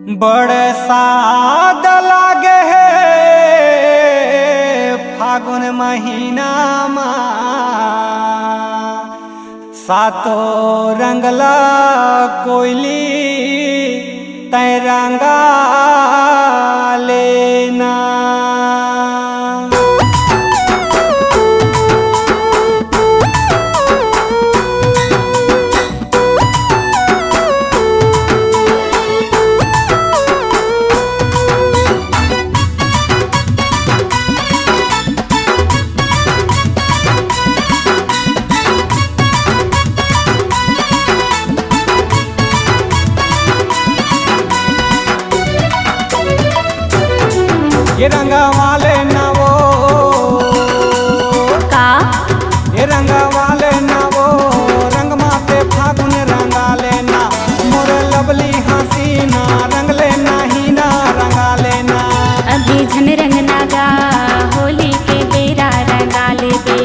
बड़े साद लागे है फागुन महीना सातो रंगला कोयली तय रंगा लेना। ये रंगा वाले ना वो का ये रंगा वाले ना वो रंग माते फागुन रंगा लेना मोरे लवली हसीना रंग लेना ही ना रंगा लेना। अभी झन रंग नागा होली के बेरा रंगा लेबे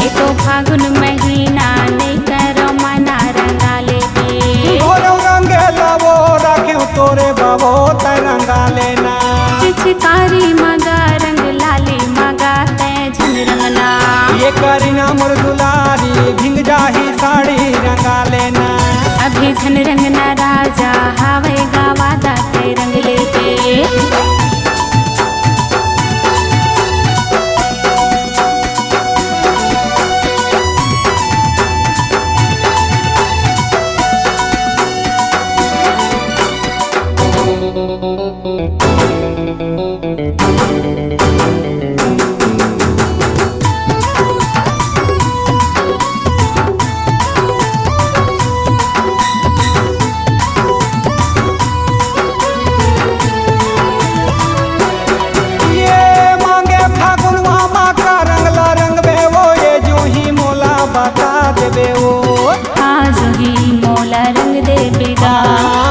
एको फागुन महीना नहीं करो मना रंगा लेबे गोरो रंगे लवो रखे तोरे बाबो तय रंगा लेना। पिचकारी मगा रंग लाली मगा तय झन रंगना ये करीना मोर दुलारी भिंग जाही साड़ी रंगा लेना। अभी झन रंगना राजा हावे गावा दा तय रंग लेबे।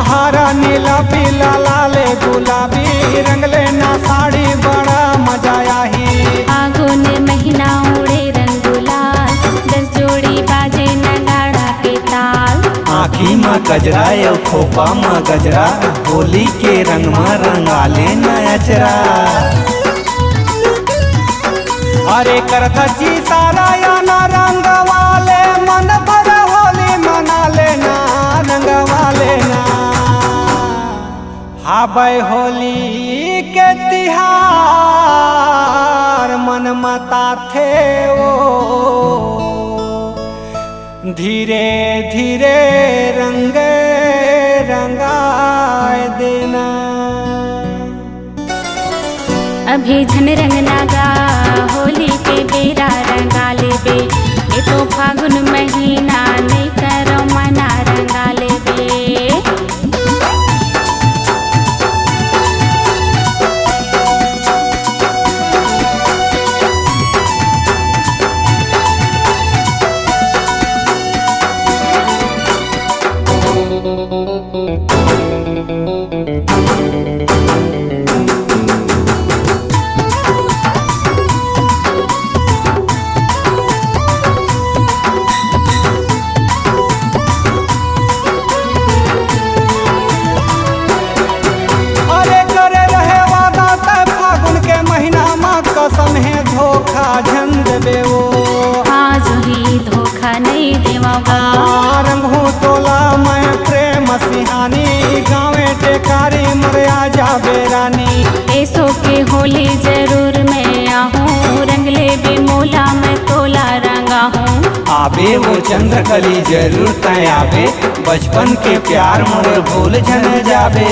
हरा नीला पीला लाले गुलाबी रंग लेना साड़ी बड़ा मजा आई। फागुन महीना उड़े रंग गुलाल 10 जोड़ी बाजे नगाड़ा के ताल। आँखी में गजरा यो खोपा में गजरा होली के रंग में रंगा लेना अचरा। अरे करता जी सारा या ना रंग वाले मन भर होली मना लेना रंग वाले ना। हाबै होली के तिहार मन मता थे वो धीरे धीरे रंग रंगाए देना। अभी झन रंग नागा होली के बेरा रंगा लेबे ये तो फागुन महीना नहीं करो मना रंगा लेबे। कसम है धोखा झन देवे वो आज ही धोखा नहीं देवागा। रंग हूँ तोला मैं प्रेम सिहानी गाँवे टेकारी मरिया जाबे रानी। ऐसो के होली जरूर मैं आहूँ रंग ले बे मोला मैं तोला रंगा हूँ। आबे वो चंद्रकली जरूर तय आबे बचपन के प्यार मोरे भूल झन जाबे।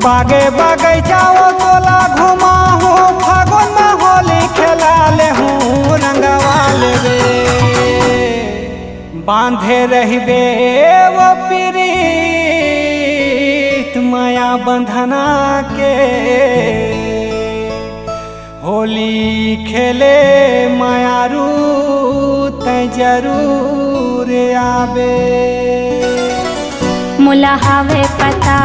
बागे बागे जाओ तोला घुमा हूँ फागुन में होली खेला ले हूँ रंगवा ले बांधे रहिबे वो प्रीत माया बंधना के होली खेले मायारू तय जरूर आबे। मुला हावे पता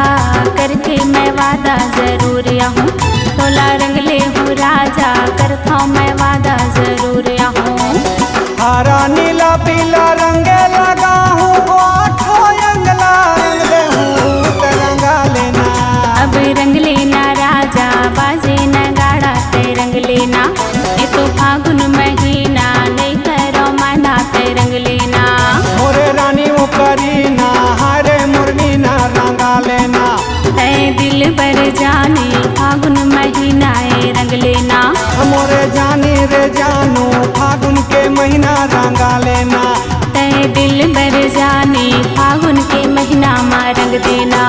करके मैं वादा जरूर आहूँ तोला रंग ले हूँ राजा करता मैं वादा जरूर आहूँ। हरा नीला पीला रंग लगा हूँ आठों अंगला रंग जाने फागुन महीना ए रंग लेना। मोरे जानी रे जानू फागुन के महीना रंगा लेना। तय दिल बर जाने फागुन के महीना में रंग देना।